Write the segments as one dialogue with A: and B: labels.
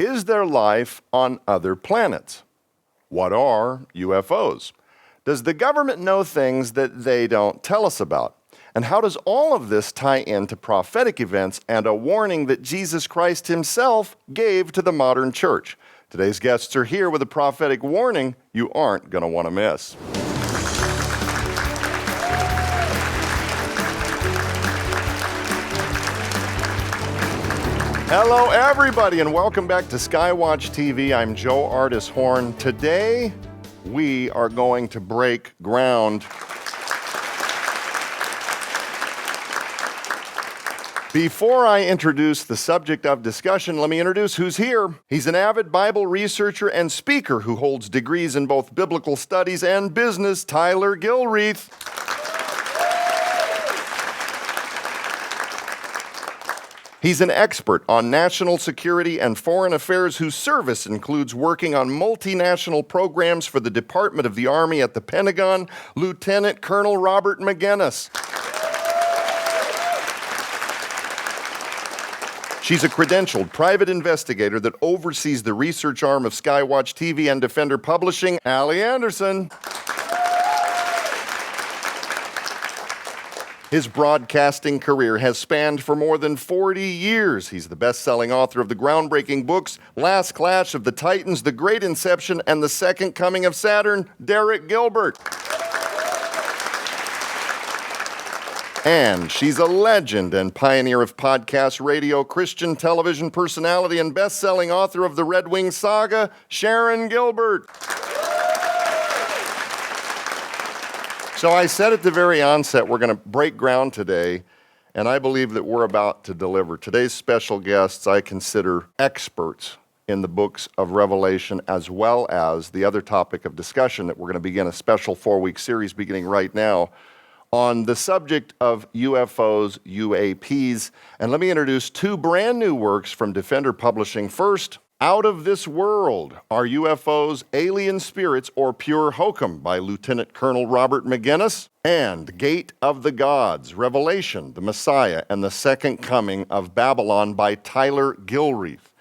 A: Is there life on other planets? What are UFOs? Does the government know things that they don't tell us about? And how does all of this tie into prophetic events and a warning that Jesus Christ himself gave to the modern church? Today's guests are here with a prophetic warning you aren't going to want to miss. Hello, everybody, and welcome back to SkyWatchTV. I'm Joe Artis Horn. Today, we are going to break ground. Before I introduce the subject of discussion, let me introduce who's here. He's an avid Bible researcher and speaker who holds degrees in both biblical studies and business, Tyler Gilreath. He's an expert on national security and foreign affairs whose service includes working on multinational programs for the Department of the Army at the Pentagon, Lieutenant Colonel Robert Maginnis. She's a credentialed private investigator that oversees the research arm of SkyWatchTV and Defender Publishing, Allie Anderson. His broadcasting career has spanned for more than 40 years. He's the best-selling author of the groundbreaking books Last Clash of the Titans, The Great Inception, and The Second Coming of Saturn, Derek Gilbert. And she's a legend and pioneer of podcast, radio, Christian television personality, and best-selling author of the Red Wing Saga, Sharon Gilbert. So I said at the very onset, we're going to break ground today, and I believe that we're about to deliver. Today's special guests I consider experts in the books of Revelation, as well as the other topic of discussion that we're going to begin a special 4-week series beginning right now on the subject of UFOs, UAPs. And let me introduce two brand new works from Defender Publishing. First, Out of This World, Are UFOs Alien Spirits or Pure Hokum by Lieutenant Colonel Robert Maginnis, and Gate of the Gods, Revelation, the Messiah, and the Second Coming of Babylon by Tyler Gilreath.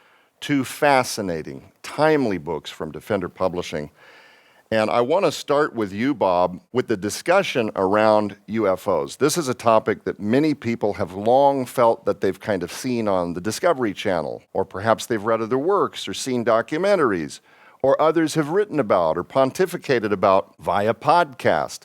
A: Two fascinating, timely books from Defender Publishing. And I want to start with you, Bob, with the discussion around UFOs. This is a topic that many people have long felt that they've kind of seen on the Discovery Channel, or perhaps they've read other works or seen documentaries, or others have written about or pontificated about via podcast.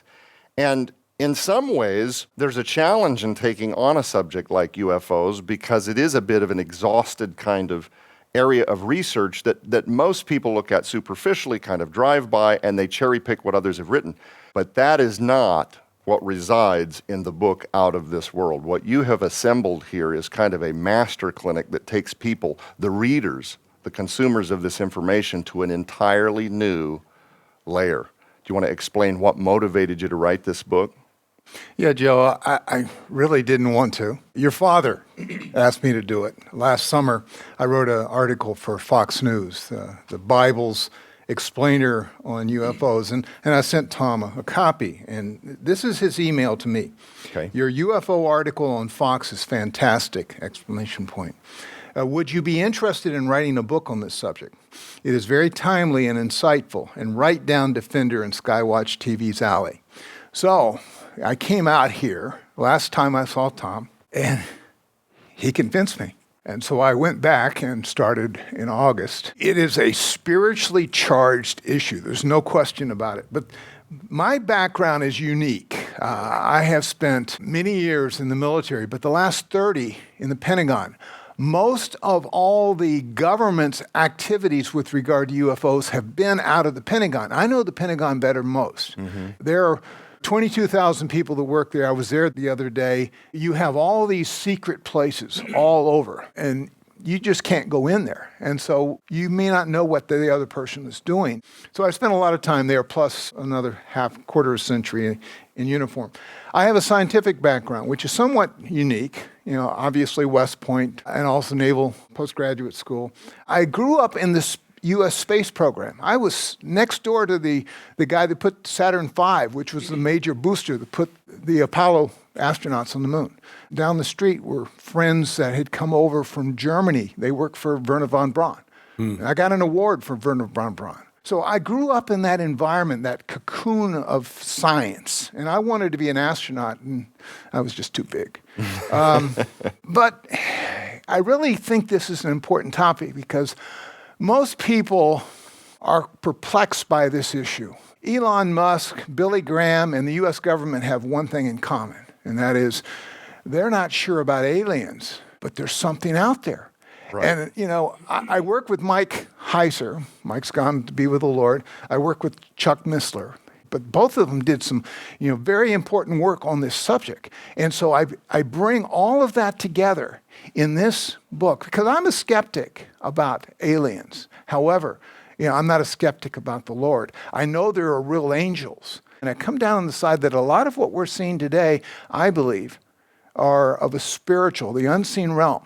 A: And in some ways, there's a challenge in taking on a subject like UFOs because it is a bit of an exhausted kind of area of research that most people look at superficially, kind of drive by, and they cherry pick what others have written. But that is not what resides in the book Out of This World. What you have assembled here is kind of a master clinic that takes people, the readers, the consumers of this information, to an entirely new layer. Do you want to explain what motivated you to write this book?
B: Yeah, Joe, I really didn't want to. Your father asked me to do it. Last summer, I wrote an article for Fox News, the Bible's explainer on UFOs, and I sent Tom a copy, and this is his email to me.
A: Okay.
B: Your UFO article on Fox is fantastic, exclamation point. Would you be interested in writing a book on this subject? It is very timely and insightful, and right down Defender and SkyWatchTV's alley. So I came out here last time I saw Tom, and he convinced me. And so I went back and started in August. It is a spiritually charged issue. There's no question about it. But my background is unique. I have spent many years in the military, but the last 30 in the Pentagon. Most of all the government's activities with regard to UFOs have been out of the Pentagon. I know the Pentagon better than most. Mm-hmm. There are 22,000 people that work there. I was there the other day. You have all these secret places all over, and you just can't go in there. And so you may not know what the other person is doing. So I spent a lot of time there, plus another quarter of a century in uniform. I have a scientific background, which is somewhat unique. Obviously West Point and also Naval Postgraduate School. I grew up in this U.S. space program. I was next door to the guy that put Saturn V, which was the major booster that put the Apollo astronauts on the moon. Down the street were friends that had come over from Germany. They worked for Wernher von Braun. I got an award for Wernher von Braun. So I grew up in that environment, that cocoon of science, and I wanted to be an astronaut, and I was just too big. But I really think this is an important topic because most people are perplexed by this issue. Elon Musk, Billy Graham, and the U.S. government have one thing in common, and that is they're not sure about aliens, but there's something out there.
A: Right.
B: And, I work with Mike Heiser. Mike's gone to be with the Lord. I work with Chuck Missler. But both of them did some, very important work on this subject. And so I bring all of that together in this book because I'm a skeptic about aliens. However, I'm not a skeptic about the Lord. I know there are real angels. And I come down on the side that a lot of what we're seeing today, I believe, are of a spiritual, the unseen realm.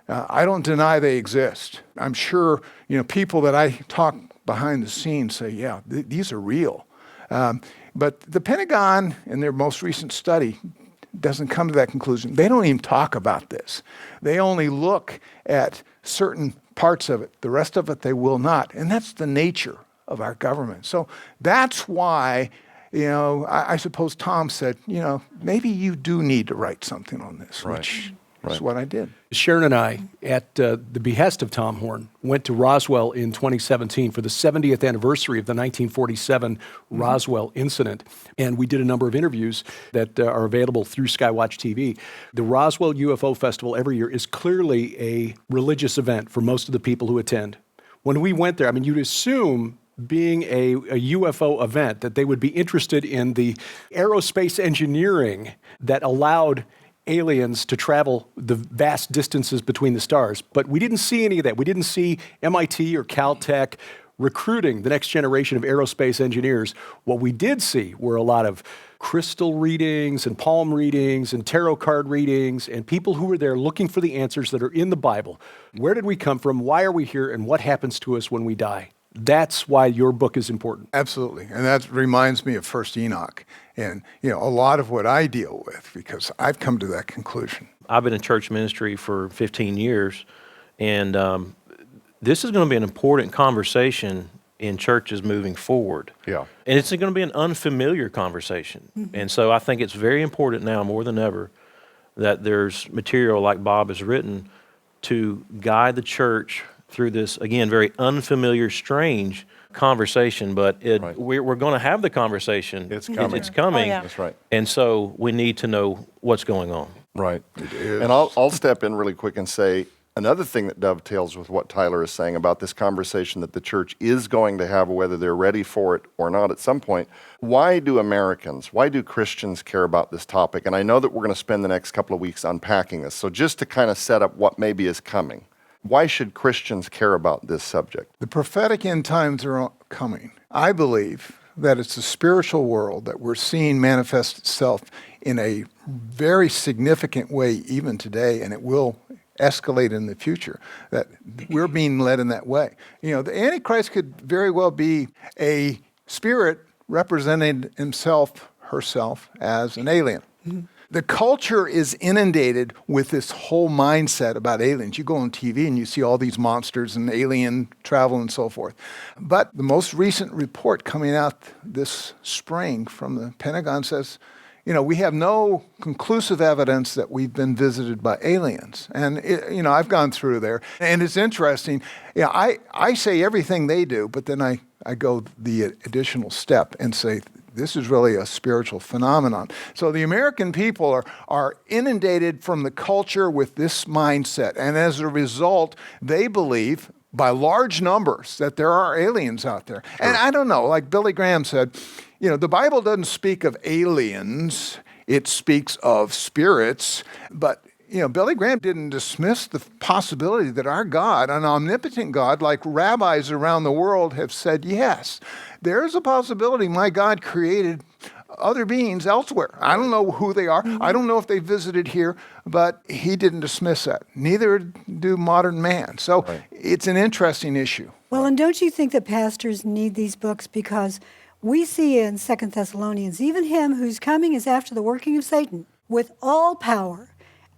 B: I don't deny they exist. I'm sure, people that I talk behind the scenes say, yeah, these are real. But the Pentagon, in their most recent study, doesn't come to that conclusion. They don't even talk about this. They only look at certain parts of it. The rest of it, they will not. And that's the nature of our government. So that's why, I suppose Tom said, maybe you do need to write something on this, which is what I did.
C: Sharon and I, at the behest of Tom Horn, went to Roswell in 2017 for the 70th anniversary of the 1947 Roswell incident. And we did a number of interviews that are available through SkyWatchTV. The Roswell UFO Festival every year is clearly a religious event for most of the people who attend. When we went there, you'd assume being a UFO event that they would be interested in the aerospace engineering that allowed aliens to travel the vast distances between the stars. But we didn't see any of that. We didn't see MIT or Caltech recruiting the next generation of aerospace engineers. What we did see were a lot of crystal readings and palm readings and tarot card readings and people who were there looking for the answers that are in the Bible. Where did we come from? Why are we here? And what happens to us when we die? That's why your book is important.
B: Absolutely. And that reminds me of First Enoch and, a lot of what I deal with because I've come to that conclusion.
D: I've been in church ministry for 15 years, and this is going to be an important conversation in churches moving forward.
A: Yeah.
D: And it's going to be an unfamiliar conversation. Mm-hmm. And so I think it's very important now more than ever that there's material like Bob has written to guide the church through this, again, very unfamiliar, strange conversation, but we're going to have the conversation.
A: It's coming.
D: It's coming.
E: Oh, yeah.
A: That's right.
D: And so we need to know what's going on.
A: Right. And I'll step in really quick and say another thing that dovetails with what Tyler is saying about this conversation that the church is going to have, whether they're ready for it or not at some point. Why do Christians care about this topic? And I know that we're going to spend the next couple of weeks unpacking this. So just to kind of set up what maybe is coming. Why should Christians care about this subject?
B: The prophetic end times are coming. I believe that it's the spiritual world that we're seeing manifest itself in a very significant way even today, and it will escalate in the future, that we're being led in that way. The Antichrist could very well be a spirit representing herself as an alien. Mm-hmm. The culture is inundated with this whole mindset about aliens. You go on TV and you see all these monsters and alien travel and so forth. But the most recent report coming out this spring from the Pentagon says, we have no conclusive evidence that we've been visited by aliens. And, I've gone through there. And it's interesting. I say everything they do, but then I go the additional step and say, this is really a spiritual phenomenon. So the American people are inundated from the culture with this mindset. And as a result, they believe by large numbers that there are aliens out there. Sure. And I don't know, like Billy Graham said, the Bible doesn't speak of aliens. It speaks of spirits. But Billy Graham didn't dismiss the possibility that our God, an omnipotent God, like rabbis around the world have said, yes, there's a possibility my God created other beings elsewhere. I don't know who they are. I don't know if they visited here, but he didn't dismiss that. Neither do modern man. So it's an interesting issue.
E: Well, and don't you think that pastors need these books? Because we see in 2 Thessalonians, even him whose coming is after the working of Satan, with all power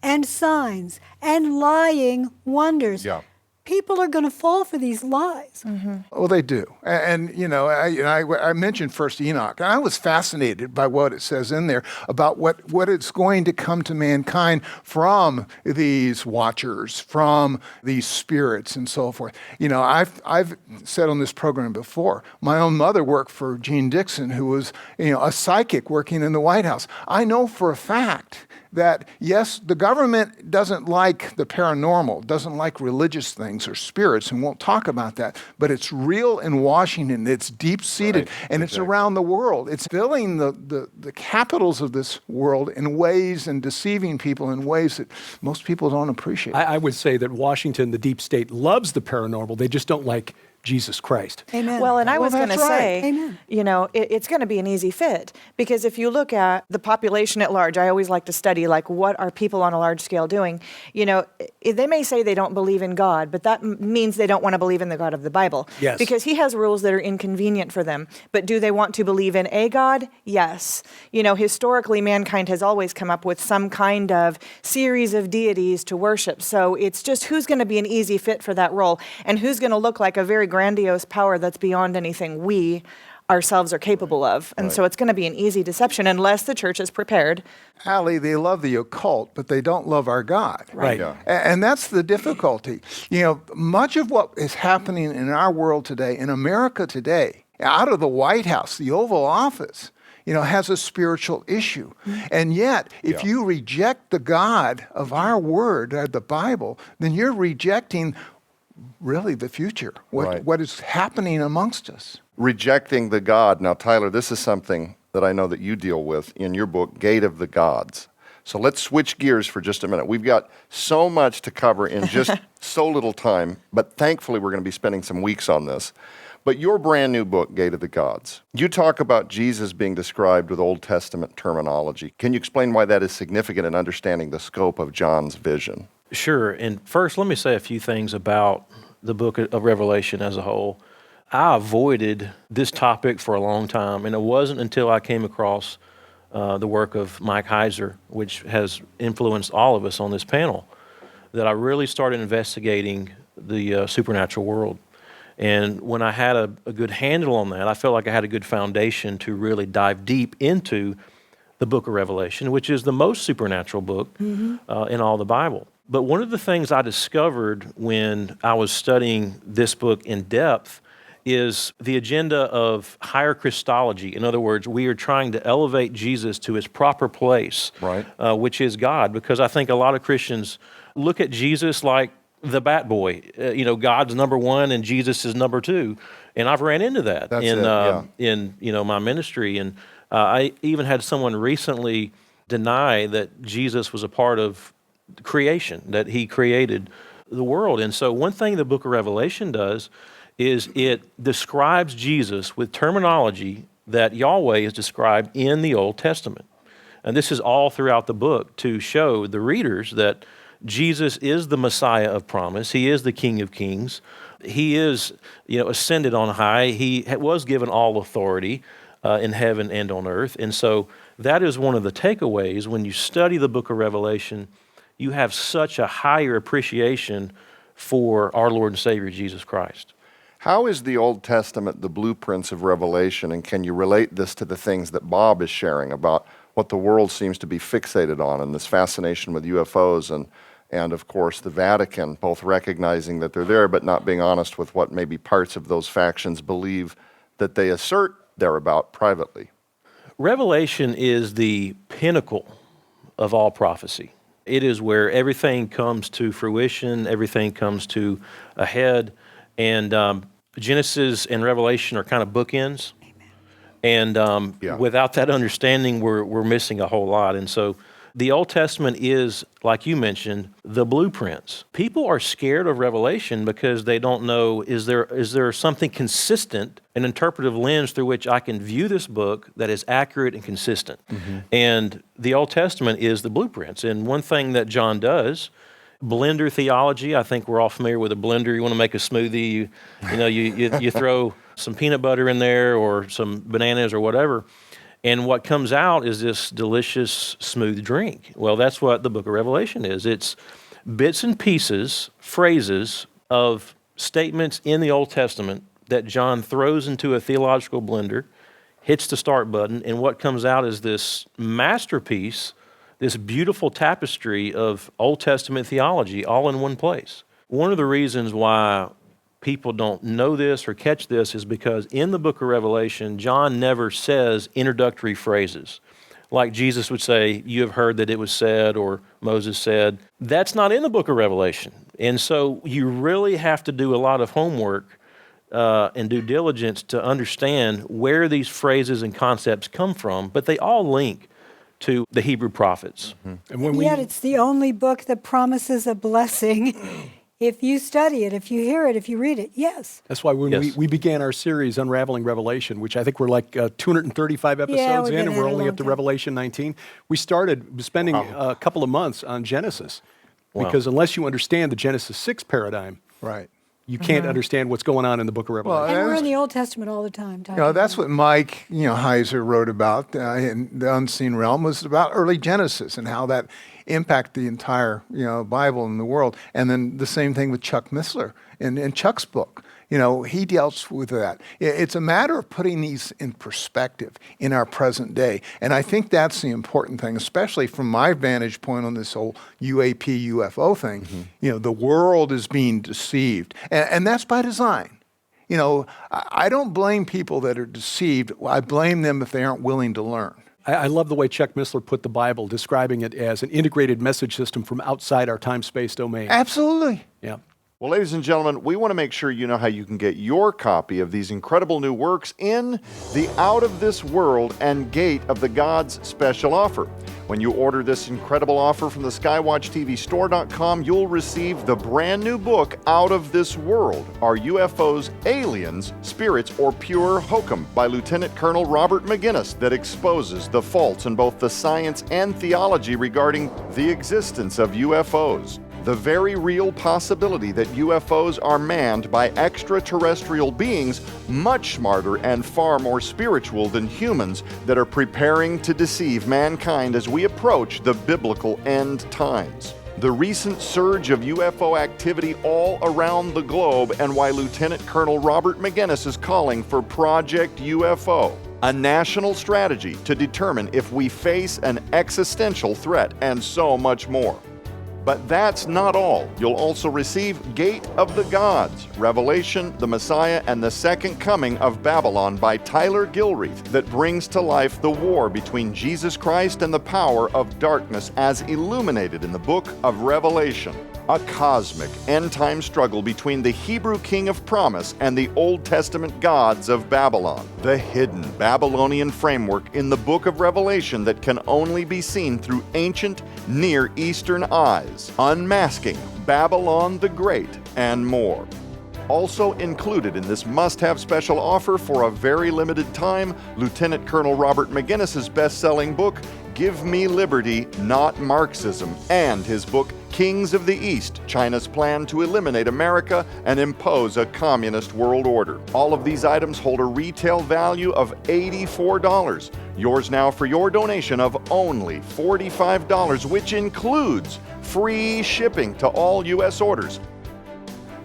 E: and signs and lying wonders.
A: Yeah.
E: people are going to fall for these lies.
B: Well, they do. And you know, I mentioned First Enoch, and I was fascinated by what it says in there about what it's going to come to mankind from these watchers, from these spirits and so forth. You know, I've said on this program before, my own mother worked for Gene Dixon, who was, you know, a psychic working in the White House. I know for a fact that, yes, the government doesn't like the paranormal, doesn't like religious things or spirits, and won't talk about that, but it's real in Washington. It's deep-seated,
A: Right,
B: and it's
A: exactly.
B: around the world. It's filling the capitals of this world in ways and deceiving people in ways that most people don't appreciate.
C: I would say that Washington, the deep state, loves the paranormal. They just don't like Jesus Christ.
E: Amen.
F: Well, and I was going to
B: that's right.
F: say,
E: Amen.
F: you know, it's going to be an easy fit, because if you look at the population at large, I always like to study, like, what are people on a large scale doing? You know, they may say they don't believe in God, but that means they don't want to believe in the God of the Bible.
C: Yes.
F: Because he has rules that are inconvenient for them. But do they want to believe in a God? Yes. You know, historically, mankind has always come up with some kind of series of deities to worship. So it's just who's going to be an easy fit for that role, and who's going to look like a very grandiose power that's beyond anything we ourselves are capable of. And so it's going to be an easy deception unless the church is prepared.
B: Allie, they love the occult, but they don't love our God.
C: Right.
A: Yeah.
B: And that's the difficulty. You know, much of what is happening in our world today, in America today, out of the White House, the Oval Office, you know, has a spiritual issue. And yet, if you reject the God of our word, the Bible, then you're rejecting really the future,
A: Right.
B: what is happening amongst us.
A: Rejecting the God. Now, Tyler, this is something that I know that you deal with in your book, Gate of the Gods. So let's switch gears for just a minute. We've got so much to cover in just so little time, but thankfully we're going to be spending some weeks on this. But your brand new book, Gate of the Gods, you talk about Jesus being described with Old Testament terminology. Can you explain why that is significant in understanding the scope of John's vision?
D: Sure. And first, let me say a few things about the book of Revelation as a whole. I avoided this topic for a long time, and it wasn't until I came across the work of Mike Heiser, which has influenced all of us on this panel, that I really started investigating the supernatural world. And when I had a good handle on that, I felt like I had a good foundation to really dive deep into the book of Revelation, which is the most supernatural book in all the Bible. But one of the things I discovered when I was studying this book in depth is the agenda of higher Christology. In other words, we are trying to elevate Jesus to his proper place,
A: Right.
D: Which is God, because I think a lot of Christians look at Jesus like the bat boy. You know, God's number one and Jesus is number two. And I've ran into that
A: That's
D: in
A: it, yeah.
D: in you know, my ministry. And I even had someone recently deny that Jesus was a part of creation, that he created the world. And so one thing the book of Revelation does is it describes Jesus with terminology that Yahweh is described in the Old Testament. And this is all throughout the book to show the readers that Jesus is the Messiah of promise. He is the King of Kings. He is, you know, ascended on high. He was given all authority in heaven and on earth. And so that is one of the takeaways. When you study the book of Revelation, you have such a higher appreciation for our Lord and Savior, Jesus Christ.
A: How is the Old Testament the blueprints of Revelation, and can you relate this to the things that Bob is sharing about what the world seems to be fixated on and this fascination with UFOs and of course, the Vatican, both recognizing that they're there but not being honest with what maybe parts of those factions believe that they assert they're about privately?
D: Revelation is the pinnacle of all prophecy. It is where everything comes to fruition, everything comes to a head, and Genesis and Revelation are kind of bookends. And
A: Yeah.
D: without that understanding, we're missing a whole lot. And so the Old Testament is, like you mentioned, the blueprints. People are scared of Revelation because they don't know, is there something consistent, an interpretive lens through which I can view this book that is accurate and consistent? And the Old Testament is the blueprints. And one thing that John does, blender theology, I think we're all familiar with a blender. You want to make a smoothie, you throw some peanut butter in there or some bananas or whatever. And what comes out is this delicious, smooth drink. Well, that's what the book of Revelation is. It's bits and pieces, phrases, of statements in the Old Testament that John throws into a theological blender, hits the start button, and what comes out is this masterpiece, this beautiful tapestry of Old Testament theology all in one place. One of the reasons why people don't know this or catch this is because in the book of Revelation, John never says introductory phrases. Like Jesus would say, you have heard that it was said, or Moses said. That's not in the book of Revelation. And so you really have to do a lot of homework and due diligence to understand where these phrases and concepts come from, but they all link to the Hebrew prophets.
C: And when
E: And yet it's the only book that promises a blessing if you study it, if you hear it, if you read it. Yes.
C: That's why when
D: Yes.
C: we began our series, Unraveling Revelation, which I think we're like 235 episodes
E: we've
C: in,
E: been
C: and
E: at
C: we're
E: it a
C: only
E: long
C: up to
E: time.
C: Revelation 19, we started spending a couple of months on Genesis.
D: Wow.
C: Because unless you understand the Genesis 6 paradigm,
B: Right.
C: you can't understand what's going on in the book of Revelation.
E: And we're
B: that's-
E: in the Old Testament all the time.
B: You know, that's what Mike, Heiser wrote about in The Unseen Realm, was about early Genesis and how that impacted the entire, Bible and the world. And then the same thing with Chuck Missler in Chuck's book. He deals with that. It's a matter of putting these in perspective in our present day. And I think that's the important thing, especially from my vantage point on this whole UAP, UFO thing. The world is being deceived. And that's by design. I don't blame people that are deceived. I blame them if they aren't willing to learn.
C: I love the way Chuck Missler put the Bible, describing it as an integrated message system from outside our time-space domain.
B: Absolutely.
C: Yeah.
A: Well, ladies and gentlemen, we want to make sure you know how you can get your copy of these incredible new works in the Out of This World and Gate of the Gods special offer. When you order this incredible offer from the SkyWatchTVstore.com, you'll receive the brand new book, Out of This World, Are UFOs Aliens, Spirits, or Pure Hokum by Lieutenant Colonel Robert Maginnis, that exposes the faults in both the science and theology regarding the existence of UFOs. The very real possibility that UFOs are manned by extraterrestrial beings much smarter and far more spiritual than humans that are preparing to deceive mankind as we approach the biblical end times. The recent surge of UFO activity all around the globe, and why Lieutenant Colonel Robert Maginnis is calling for Project UFO, a national strategy to determine if we face an existential threat, and so much more. But that's not all. You'll also receive Gate of the Gods, Revelation, the Messiah, and the Second Coming of Babylon by Tyler Gilreath, that brings to life the war between Jesus Christ and the power of darkness as illuminated in the book of Revelation. A cosmic end-time struggle between the Hebrew king of promise and the Old Testament gods of Babylon. The hidden Babylonian framework in the book of Revelation that can only be seen through ancient Near Eastern eyes. Unmasking Babylon the Great, and more. Also included in this must-have special offer for a very limited time, Lieutenant Colonel Robert Maginnis' best-selling book, Give Me Liberty, Not Marxism, and his book, Kings of the East, China's Plan to Eliminate America and Impose a Communist World Order. All of these items hold a retail value of $84. Yours now for your donation of only $45, which includes free shipping to all U.S. orders.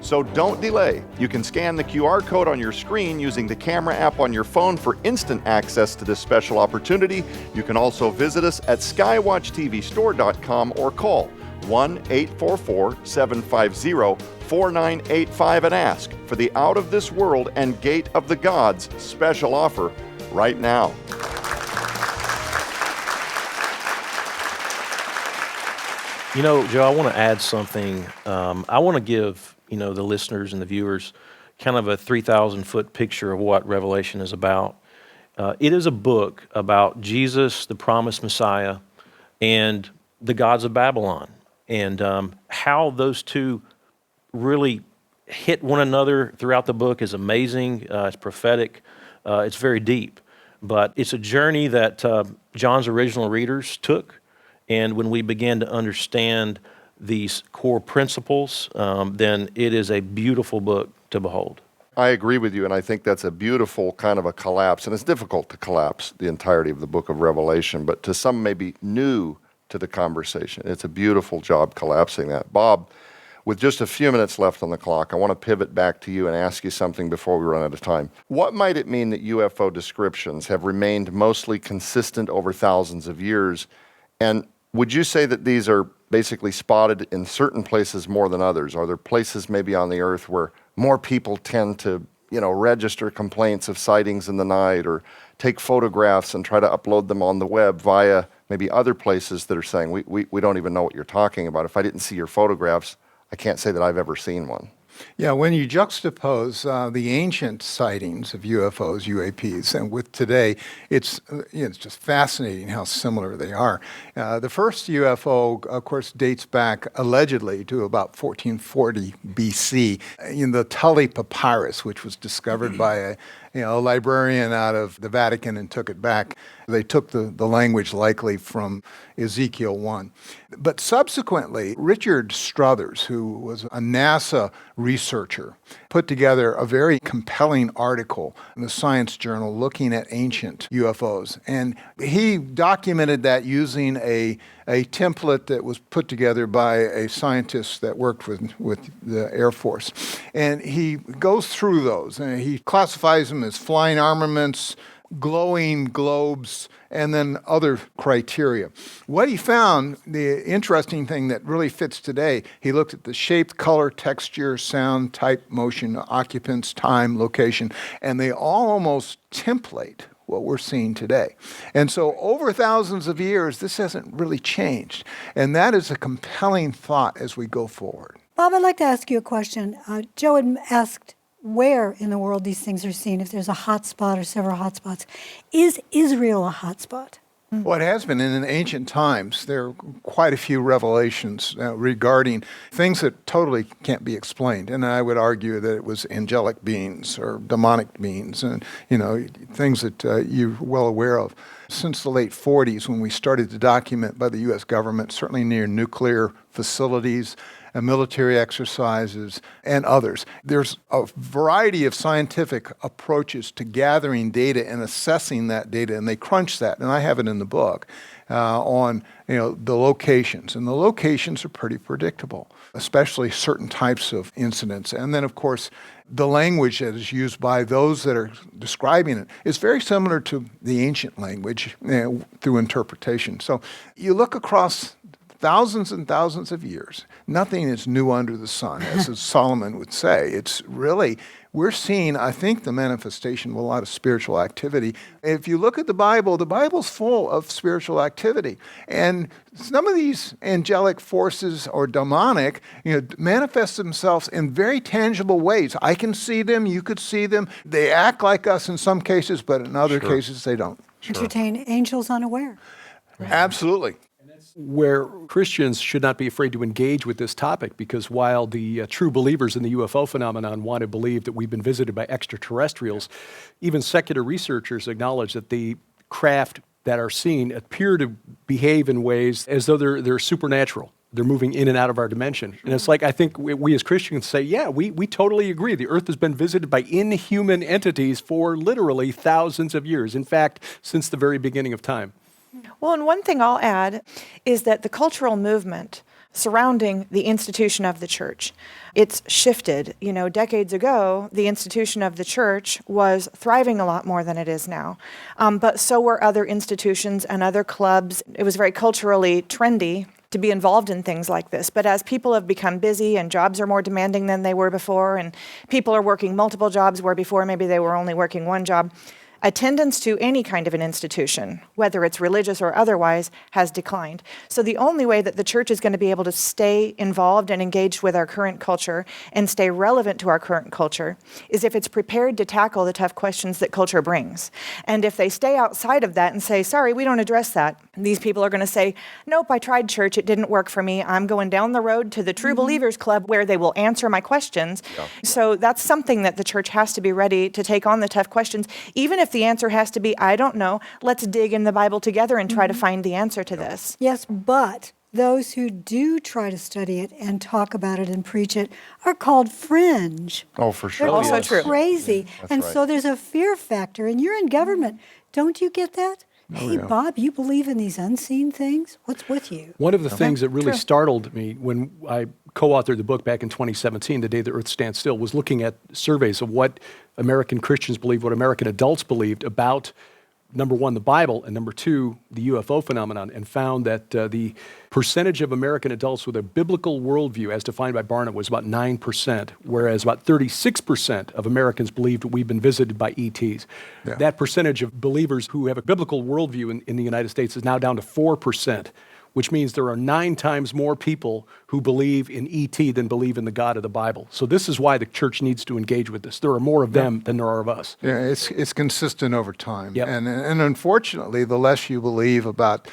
A: So don't delay. You can scan the QR code on your screen using the camera app on your phone for instant access to this special opportunity. You can also visit us at SkyWatchTVstore.com or call 1-844-750-4985 and ask for the Out of This World and Gate of the Gods special offer right now.
D: Joe, I want to add something. I want to give the listeners and the viewers kind of a 3,000-foot picture of what Revelation is about. It is a book about Jesus, the promised Messiah, and the gods of Babylon, and how those two really hit one another throughout the book is amazing. It's prophetic. It's very deep. But it's a journey that John's original readers took, and when we began to understand these core principles, then it is a beautiful book to behold.
A: I agree with you, and I think that's a beautiful kind of a collapse, and it's difficult to collapse the entirety of the book of Revelation, but to some maybe new to the conversation, it's a beautiful job collapsing that. Bob, With just a few minutes left on the clock, I want to pivot back to you and ask you something before we run out of time. What might it mean that UFO descriptions have remained mostly consistent over thousands of years? And would you say that these are basically spotted in certain places more than others? Are there places maybe on the earth where more people tend to, register complaints of sightings in the night or take photographs and try to upload them on the web via maybe other places that are saying, we don't even know what you're talking about. If I didn't see your photographs, I can't say that I've ever seen one.
B: Yeah, when you juxtapose the ancient sightings of UFOs, UAPs, and with today, it's just fascinating how similar they are. The first UFO, of course, dates back allegedly to about 1440 BC in the Tully Papyrus, which was discovered by a librarian out of the Vatican and took it back. They took the language likely from Ezekiel 1. But subsequently, Richard Struthers, who was a NASA researcher, put together a very compelling article in the Science Journal looking at ancient UFOs. And he documented that using a template that was put together by a scientist that worked with the Air Force. And he goes through those, and he classifies them as flying armaments, glowing globes, and then other criteria. What he found, the interesting thing that really fits today, he looked at the shape, color, texture, sound, type, motion, occupants, time, location, and they all almost template what we're seeing today. And so over thousands of years, this hasn't really changed. And that is a compelling thought as we go forward.
E: Bob, I'd like to ask you a question. Joe had asked where in the world these things are seen, if there's a hot spot or several hot spots. Is Israel a hot spot?
B: Well, it has been. In ancient times, there are quite a few revelations regarding things that totally can't be explained. And I would argue that it was angelic beings or demonic beings and, things that you're well aware of. Since the late 40s, when we started to document by the U.S. government, certainly near nuclear facilities, military exercises, and others. There's a variety of scientific approaches to gathering data and assessing that data, and they crunch that, and I have it in the book, on the locations. And the locations are pretty predictable, especially certain types of incidents. And then, of course, the language that is used by those that are describing it is very similar to the ancient language through interpretation. So you look across thousands and thousands of years. Nothing is new under the sun, as Solomon would say. It's really, we're seeing, I think, the manifestation of a lot of spiritual activity. If you look at the Bible's full of spiritual activity. And some of these angelic forces or demonic, manifest themselves in very tangible ways. I can see them, you could see them. They act like us in some cases, but in other cases they don't.
E: Entertain angels unaware.
B: Absolutely.
C: Where Christians should not be afraid to engage with this topic, because while the true believers in the UFO phenomenon want to believe that we've been visited by extraterrestrials, even secular researchers acknowledge that the craft that are seen appear to behave in ways as though they're supernatural. They're moving in and out of our dimension. And it's like, I think we as Christians say, yeah, we totally agree. The earth has been visited by inhuman entities for literally thousands of years. In fact, since the very beginning of time.
F: Well, and one thing I'll add is that the cultural movement surrounding the institution of the church, it's shifted. Decades ago, the institution of the church was thriving a lot more than it is now. But so were other institutions and other clubs. It was very culturally trendy to be involved in things like this. But as people have become busy and jobs are more demanding than they were before, and people are working multiple jobs where before maybe they were only working one job, attendance to any kind of an institution, whether it's religious or otherwise, has declined. So the only way that the church is going to be able to stay involved and engaged with our current culture and stay relevant to our current culture is if it's prepared to tackle the tough questions that culture brings. And if they stay outside of that and say, sorry, we don't address that, these people are going to say, nope, I tried church, it didn't work for me. I'm going down the road to the True Believers Club where they will answer my questions. Yeah. So that's something that the church has to be ready to take on the tough questions, even if the answer has to be, I don't know, let's dig in the Bible together and try to find the answer to this.
E: Yes, but those who do try to study it and talk about it and preach it are called fringe.
A: Oh, for sure.
E: They're
F: Also true.
E: Crazy.
A: Yeah,
E: and
A: right.
E: so there's a fear factor, and you're in government. Don't you get that? Hey,
B: yeah.
E: Bob, you believe in these unseen things? What's with you?
C: One of the things that really startled me when I co-authored the book back in 2017, The Day the Earth Stands Still, was looking at surveys of what American Christians believed, what American adults believed about, number one, the Bible, and number two, the UFO phenomenon, and found that the percentage of American adults with a biblical worldview, as defined by Barna, was about 9%, whereas about 36% of Americans believed we've been visited by ETs.
B: Yeah.
C: That percentage of believers who have a biblical worldview in the United States is now down to 4%, which means there are 9 times more people who believe in ET than believe in the God of the Bible. So this is why the church needs to engage with this. There are more of them than there are of us.
B: Yeah, it's consistent over time.
C: Yep.
B: And unfortunately, the less you believe about,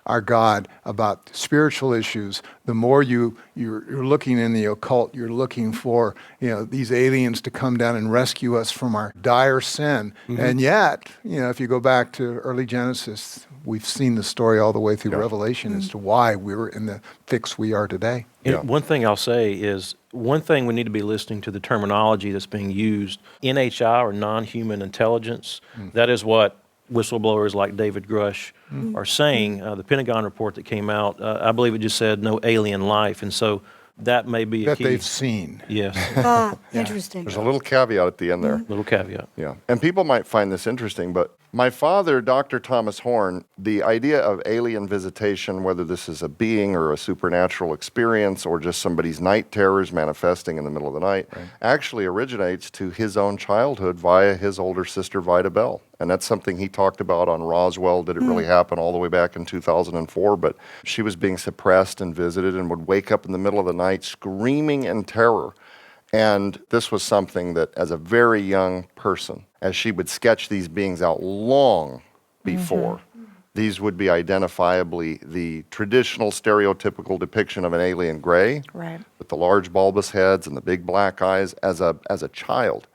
B: our God, about spiritual issues, the more you're looking in the occult, you're looking for, these aliens to come down and rescue us from our dire sin.
C: Mm-hmm.
B: And yet, if you go back to early Genesis, we've seen the story all the way through Revelation as to why we were in the fix we are today.
D: And one thing I'll say is, one thing we need to be listening to the terminology that's being used, NHI, or non-human intelligence. That is what whistleblowers like David Grush are saying. The Pentagon report that came out, I believe it just said no alien life, and so that may be a
B: That
D: key.
B: they've seen.
D: Yes,
E: Interesting.
A: There's a little caveat at the end there.
D: little caveat.
A: Yeah. And people might find this interesting, but my father, Dr. Thomas Horn, the idea of alien visitation, whether this is a being or a supernatural experience or just somebody's night terrors manifesting in the middle of the night, actually originates to his own childhood via his older sister, Vida Bell. And that's something he talked about on Roswell. Did it really happen all the way back in 2004? But she was being suppressed and visited and would wake up in the middle of the night screaming in terror. And this was something that, as a very young person, as she would sketch these beings out long before, these would be identifiably the traditional stereotypical depiction of an alien gray,
F: Right.
A: with the large bulbous heads and the big black eyes as a child.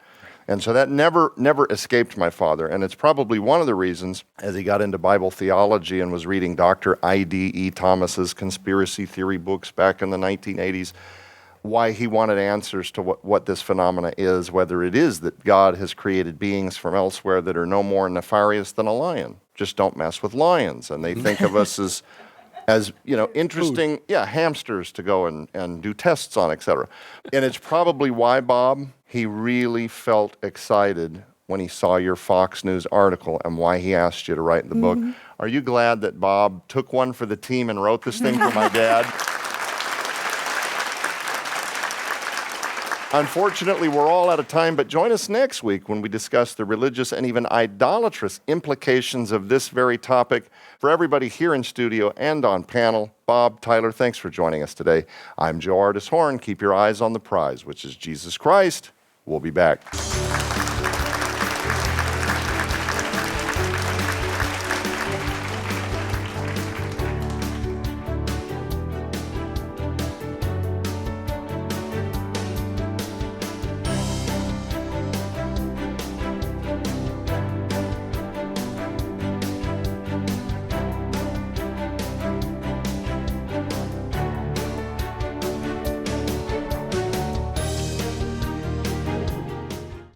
A: And so that never escaped my father. And it's probably one of the reasons, as he got into Bible theology and was reading Dr. I.D.E. Thomas's conspiracy theory books back in the 1980s, why he wanted answers to what this phenomena is, whether it is that God has created beings from elsewhere that are no more nefarious than a lion. Just don't mess with lions. And they think of us as interesting, hamsters to go and do tests on, etc. And it's probably why, Bob, he really felt excited when he saw your Fox News article and why he asked you to write the book. Are you glad that Bob took one for the team and wrote this thing for my dad? Unfortunately, we're all out of time, but join us next week when we discuss the religious and even idolatrous implications of this very topic. For everybody here in studio and on panel, Bob, Tyler, thanks for joining us today. I'm Joe Artis Horn. Keep your eyes on the prize, which is Jesus Christ. We'll be back.